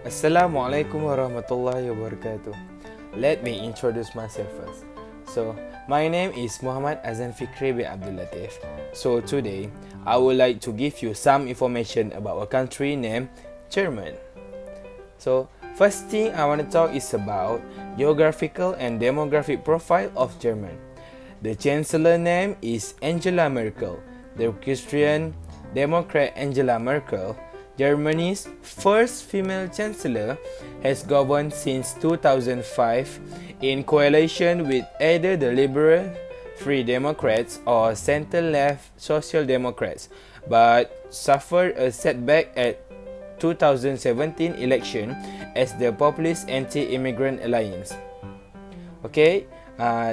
Assalamualaikum warahmatullahi wabarakatuh. Let me introduce myself first. So, my name is Muhammad Azan Fikri bin Abdul Latif. So, today I would like to give you some information about a country named German. So, first thing I want to talk is about geographical and demographic profile of German. The chancellor name is Angela Merkel. The Christian Democrat Angela Merkel, Germany's first female chancellor, has governed since 2005 in coalition with either the Liberal Free Democrats or center-left Social Democrats, but suffered a setback at 2017 election as the populist anti-immigrant alliance. Okay,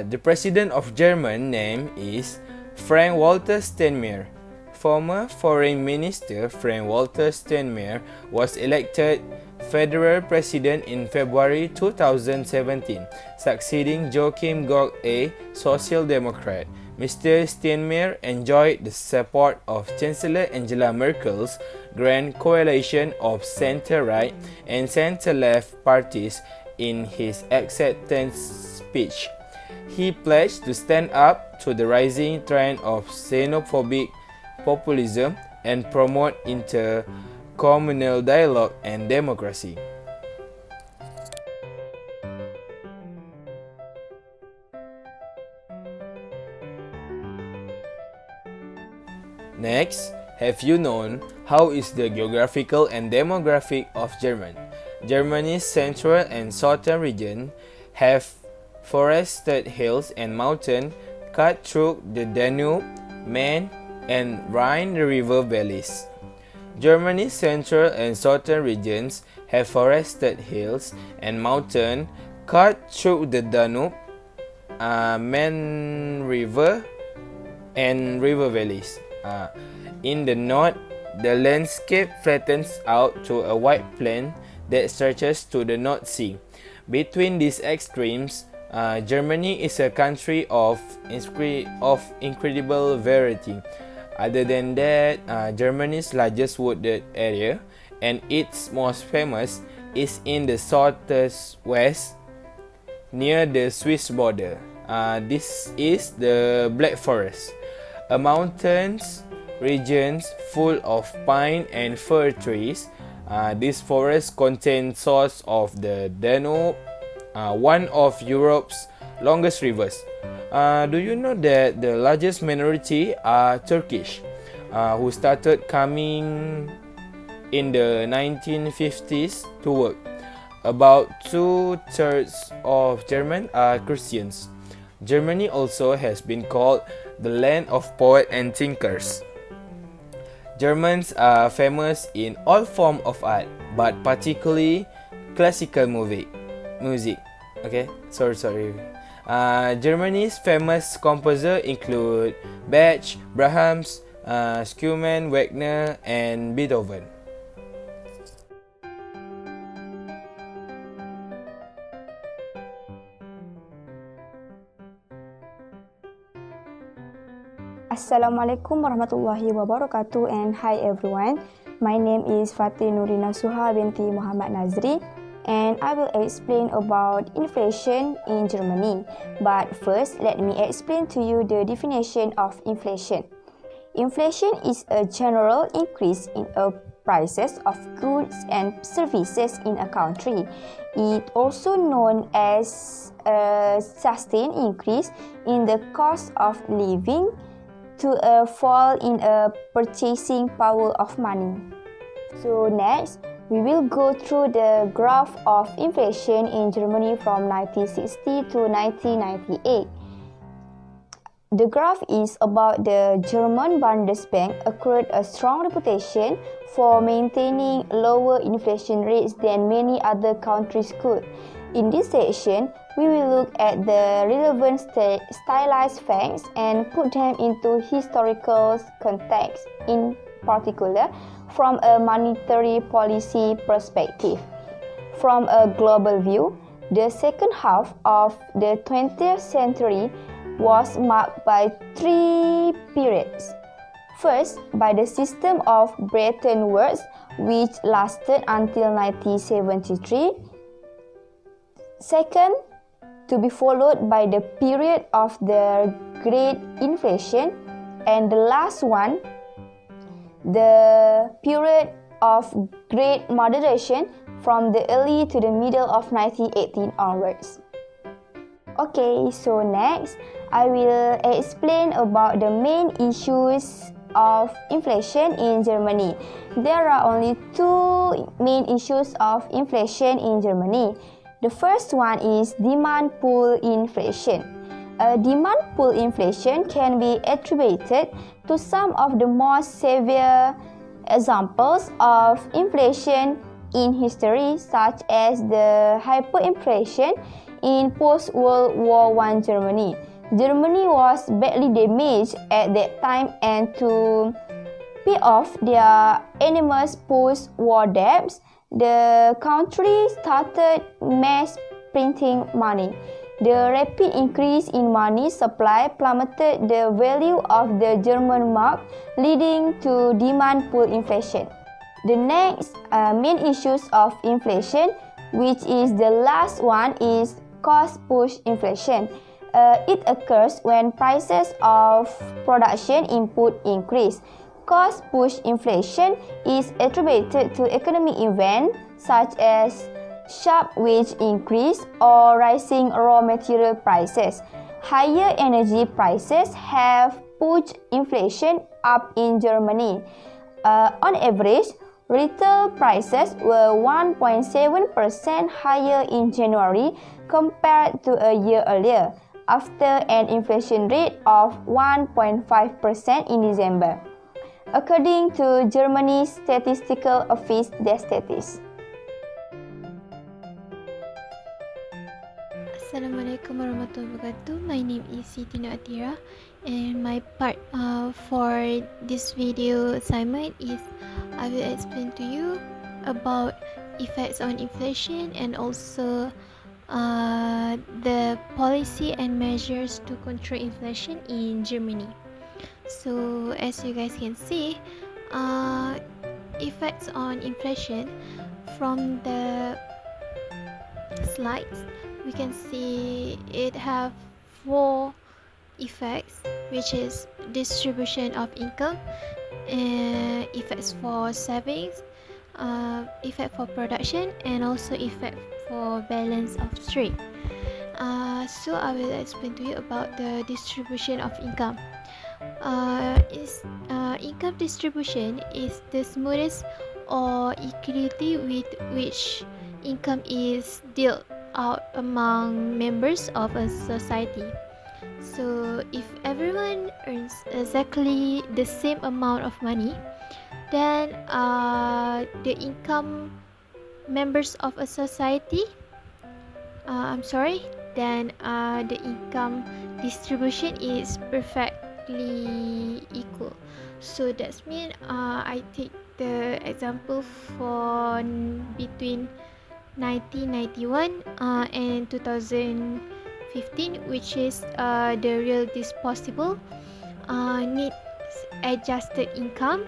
the president of German name is Frank-Walter Steinmeier. Former Foreign Minister Frank-Walter Steinmeier was elected federal president in February 2017, succeeding Joachim Gauck, a Social Democrat. Mr. Steinmeier enjoyed the support of Chancellor Angela Merkel's Grand Coalition of center-right and center-left parties in his acceptance speech. He pledged to stand up to the rising trend of xenophobic populism and promote intercommunal dialogue and democracy. Next, have you known how is the geographical and demographic of Germany? Germany's central and southern region have forested hills and mountains cut through the Danube, Main, and Rhine river valleys. Germany's central and southern regions have forested hills and mountains cut through the Danube, Main river, and river valleys. In the north, the landscape flattens out to a wide plain that stretches to the North Sea. Between these extremes, Germany is a country of incredible variety. Other than that, Germany's largest wooded area and its most famous is in the southwest west near the Swiss border. This is the Black Forest, a mountainous region full of pine and fir trees. This forest contains source of the Danube, one of Europe's longest rivers. Do you know that the largest minority are Turkish, who started coming in the 1950s to work? About 2/3 of Germans are Christians. Germany also has been called the land of poets and thinkers. Germans are famous in all forms of art, but particularly classical music. Okay, sorry. Germany's famous composers include Bach, Brahms, Schumann, Wagner, and Beethoven. Assalamualaikum warahmatullahi wabarakatuh, and hi everyone. My name is Fatih Nurina Suha binti Muhammad Nazri, and I will explain about inflation in Germany. But first, let me explain to you the definition of inflation. Inflation is a general increase in prices of goods and services in a country. It also known as a sustained increase in the cost of living to a fall in a purchasing power of money. So next, we will go through the graph of inflation in Germany from 1960 to 1998. The graph is about the German Bundesbank acquired a strong reputation for maintaining lower inflation rates than many other countries could. In this section, we will look at the relevant stylized facts and put them into historical context, in particular from a monetary policy perspective. From a global view, the second half of the 20th century was marked by three periods. First, by the system of Bretton Woods, which lasted until 1973. Second, to be followed by the period of the Great Inflation, and the last one, the period of Great Moderation from the early to the middle of 1918 onwards. Okay, so next, I will explain about the main issues of inflation in Germany. There are only two main issues of inflation in Germany. The first one is demand pull inflation. Demand pull inflation can be attributed to some of the most severe examples of inflation in history, such as the hyperinflation in post-World War I Germany. Germany was badly damaged at that time, and to pay off their enormous post-war debts, the country started mass printing money. The rapid increase in money supply plummeted the value of the German mark, leading to demand pull inflation. The next main issues of inflation, which is the last one, is cost push inflation. It occurs when prices of production input increase. Cost push inflation is attributed to economic events such as sharp wage increase or rising raw material prices. Higher energy prices have pushed inflation up in Germany. On average, retail prices were 1.7% higher in January compared to a year earlier, after an inflation rate of 1.5% in December, according to Germany's Statistical Office Destatis. Assalamualaikum warahmatullahi wabarakatuh. My name is Siti Nur Atira, and my part for this video assignment is I will explain to you about effects on inflation and also the policy and measures to control inflation in Germany. So as you guys can see, effects on inflation from the slides, we can see it have four effects, which is distribution of income, effects for savings, effect for production, and also effect for balance of trade. So I will explain to you about the distribution of income. Income distribution is the smoothest or equality with which income is dealt out among members of a society. So if everyone earns exactly the same amount of money, then the income members of a society then the income distribution is perfectly equal. So that's mean I take the example for between 1991 and 2015, which is the real disposable needs adjusted income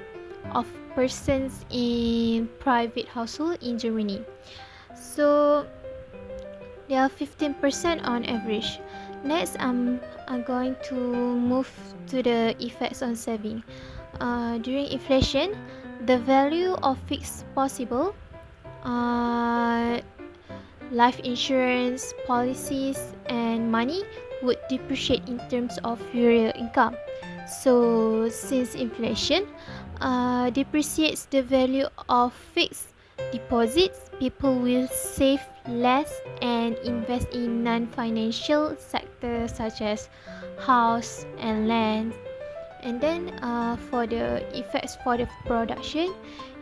of persons in private household in Germany. So they are 15% on average. Next, I'm going to move to the effects on saving. During inflation, the value of fixed possible life insurance policies and money would depreciate in terms of real income. So since inflation depreciates the value of fixed deposits, people will save less and invest in non-financial sectors such as house and land. And then for the effects for the production,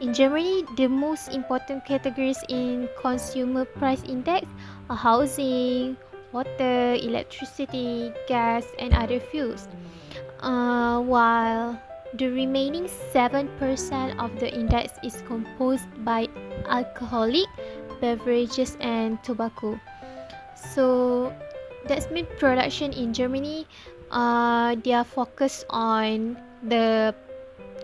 in Germany, the most important categories in consumer price index are housing, water, electricity, gas, and other fuels. While the remaining 7% of the index is composed by alcoholic beverages and tobacco. So that's mean production in Germany, they are focused on the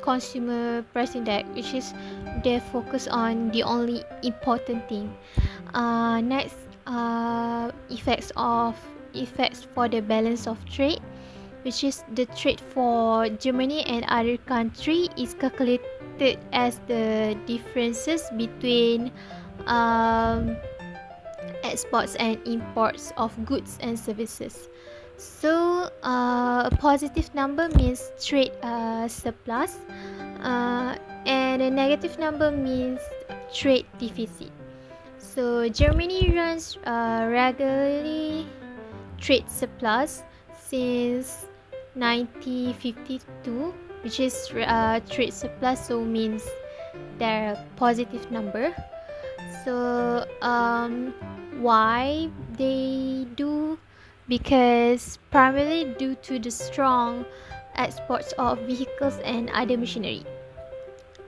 consumer price index, which is they focus on the only important thing. Next, effects for the balance of trade, which is the trade for Germany and other country is calculated as the differences between um, exports and imports of goods and services. So a positive number means trade surplus, and a negative number means trade deficit. So Germany runs regularly trade surplus since 1952, which is trade surplus, so means they're positive number. So why they do? Because primarily due to the strong exports of vehicles and other machinery.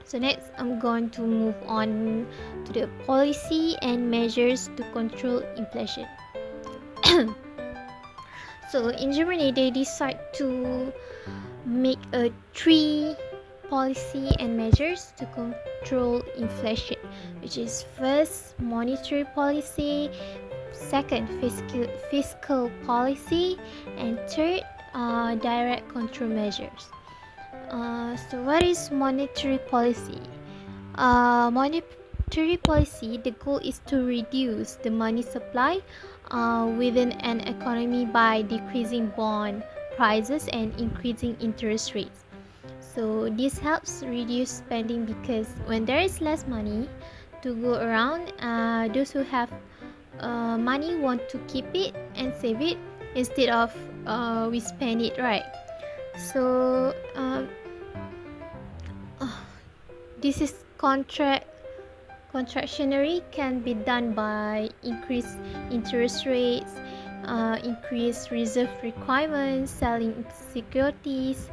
So next, I'm going to move on to the policy and measures to control inflation. So in Germany, they decide to make a three policy and measures to control inflation, which is first monetary policy, second fiscal policy, and third direct control measures. So what is monetary policy? Monetary policy, the goal is to reduce the money supply within an economy by decreasing bond prices and increasing interest rates. So this helps reduce spending because when there is less money to go around, those who have money want to keep it and save it instead of we spend it, right? So this is contractionary can be done by increased interest rates, increased reserve requirements, selling securities,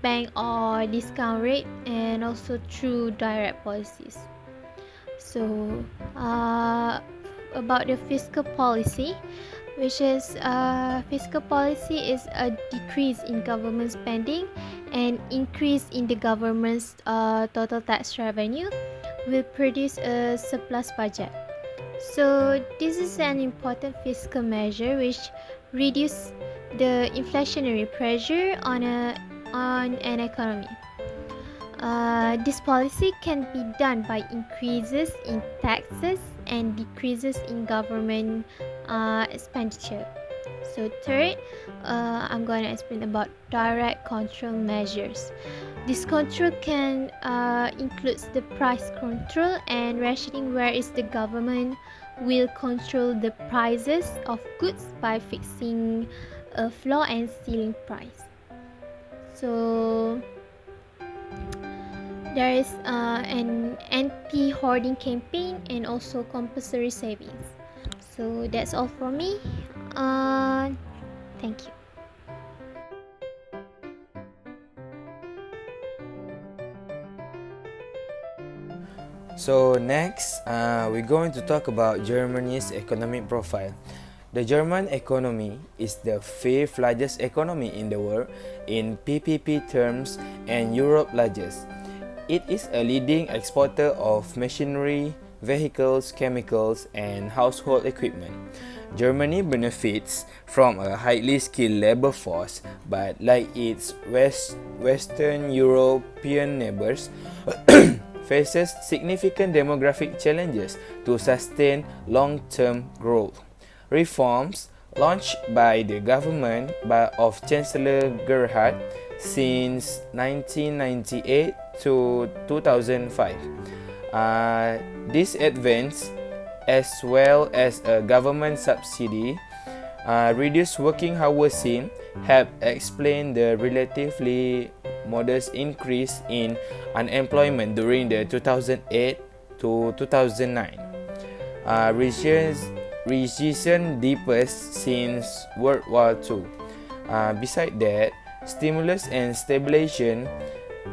bank or discount rate, and also through direct policies. So about the fiscal policy, which is fiscal policy is a decrease in government spending and increase in the government's total tax revenue will produce a surplus budget. So this is an important fiscal measure which reduce the inflationary pressure on an economy. This policy can be done by increases in taxes and decreases in government expenditure. So third, I'm going to explain about direct control measures. This control can includes the price control and rationing, whereas the government will control the prices of goods by fixing a floor and ceiling price. So there is an anti-hoarding campaign and also compulsory savings. So that's all for me. Thank you. So next, we're going to talk about Germany's economic profile. The German economy is the fifth largest economy in the world in PPP terms and Europe's largest. It is a leading exporter of machinery, vehicles, chemicals, and household equipment. Germany benefits from a highly skilled labor force, but like its Western European neighbors, faces significant demographic challenges to sustain long-term growth. Reforms launched by the government of Chancellor Gerhard since 1998 to 2005. This advance, as well as a government subsidy, reduced working hours help explain the relatively modest increase in unemployment during the 2008 to 2009. Recession deepest since World War II. Besides that, stimulus and stabilization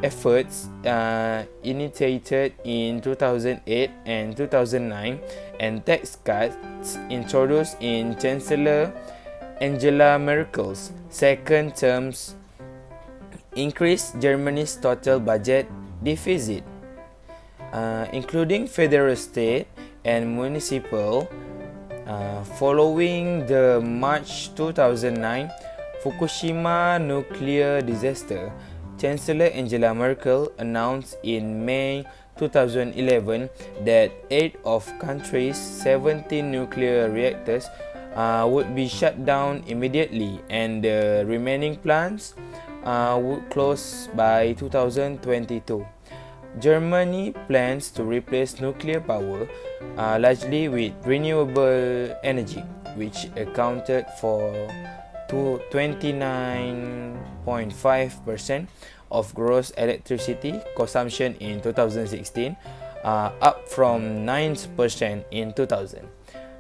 efforts initiated in 2008 and 2009 and tax cuts introduced in Chancellor Angela Merkel's second terms increased Germany's total budget deficit. including federal, state, and municipal. Following the March 2009 Fukushima nuclear disaster, Chancellor Angela Merkel announced in May 2011 that 8 of country's 17 nuclear reactors would be shut down immediately, and the remaining plants would close by 2022. Germany plans to replace nuclear power largely with renewable energy, which accounted for 29.5% of gross electricity consumption in 2016, up from 9% in 2000.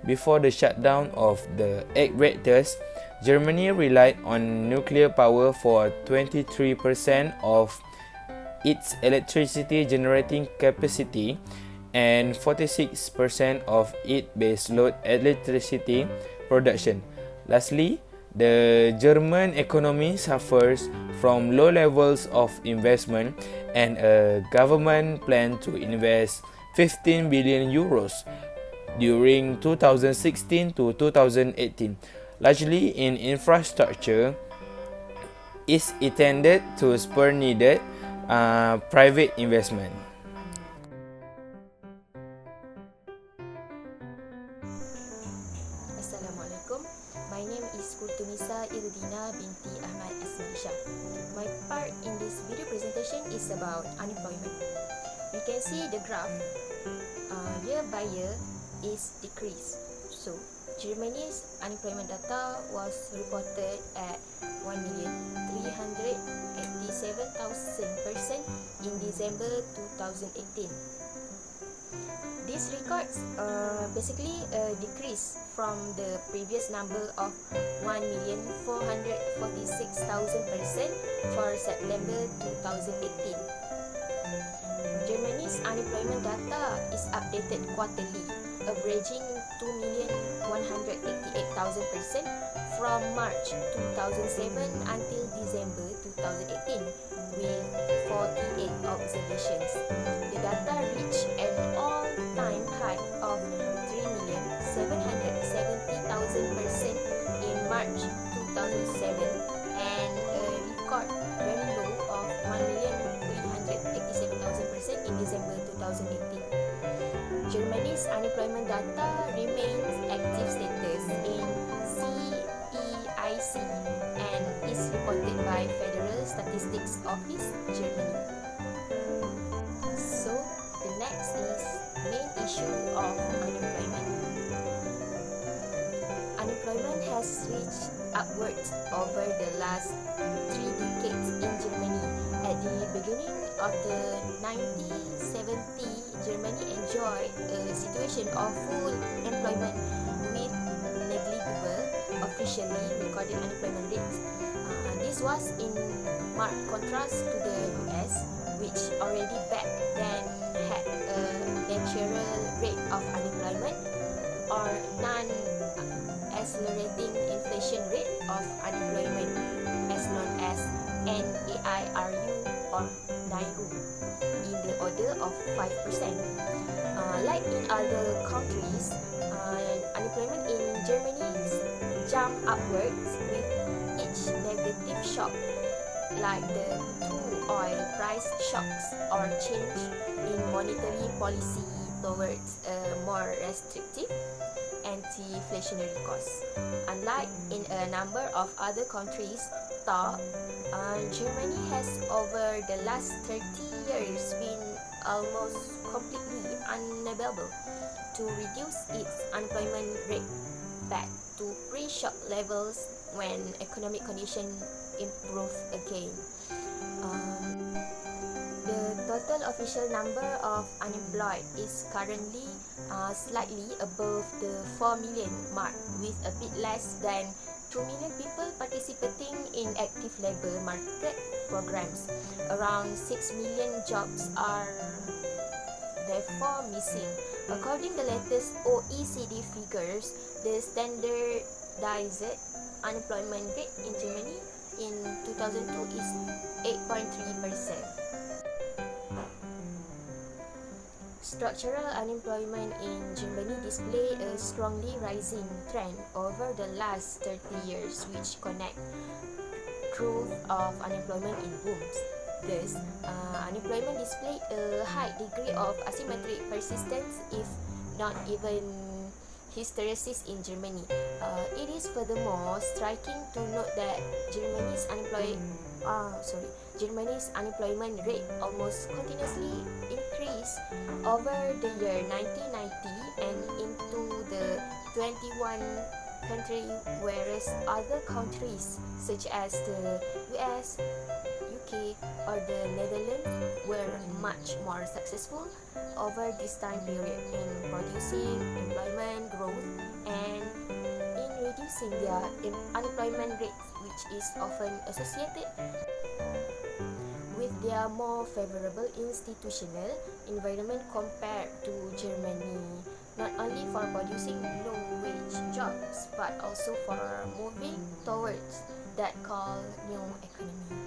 Before the shutdown of the 8 reactors, Germany relied on nuclear power for 23% of its electricity generating capacity and 46% of its baseload electricity production. Lastly, the German economy suffers from low levels of investment and a government plan to invest 15 billion euros during 2016 to 2018, largely in infrastructure, is intended to spur needed private investment. Assalamualaikum. My name is Kurtunisa Irudina binti Ahmad Asmanisha. My part in this video presentation is about unemployment. You can see the graph year by year is decreased. So Germany's unemployment data was reported at 1,387,000 in December 2018. This records basically a decrease from the previous number of 1,446,000 for September 2018. Germany's unemployment data is updated quarterly, averaging 2,188,000 from March 2007 until December 2018, with 48 observations. The data reached an all-time high of 3,770,000 in March 2007 and a record very low of 1,387,000 in December 2018. Germany's unemployment data remains active status in CEIC and is reported by Federal Statistics Office, Germany. So, the next is main issue of unemployment. Unemployment has reached upwards over the last 3 decades in Germany. At the beginning of the 1970s, Germany enjoyed a situation of full employment with negligible officially recorded unemployment rates. This was in marked contrast to the US, which already back then had a natural rate of unemployment or non-accelerating inflation rate of unemployment, as known as NAIRU or NAIRU, in the order of 5%. Like in other countries, unemployment in Germany jumped upwards with each negative shock, like the two oil price shocks or change in monetary policy towards a more restrictive anti-inflationary course. Unlike in a number of other countries, Germany has over the last 30 years been almost completely unable to reduce its unemployment rate back to pre-shock levels when economic conditions improve again. The total official number of unemployed is currently slightly above the 4 million mark, with a bit less than 2 million people participating in active labor market programs. Around 6 million jobs are therefore missing. According to the latest OECD figures, the standardized unemployment rate in Germany in 2002 is 8.3%. Structural unemployment in Germany display a strongly rising trend over the last 30 years, which connect growth of unemployment in booms. Thus, unemployment displayed a high degree of asymmetric persistence, if not even hysteresis in Germany. It is furthermore striking to note that Germany's unemployment rate almost continuously increased over the year 1990 and into the 21 country, whereas other countries such as the US, UK, or the Netherlands were much more successful over this time period in producing employment growth and in reducing their unemployment rate, which is often associated with their more favorable institutional environment compared to Germany, not only for producing low-wage jobs, but also for moving towards that called new economy.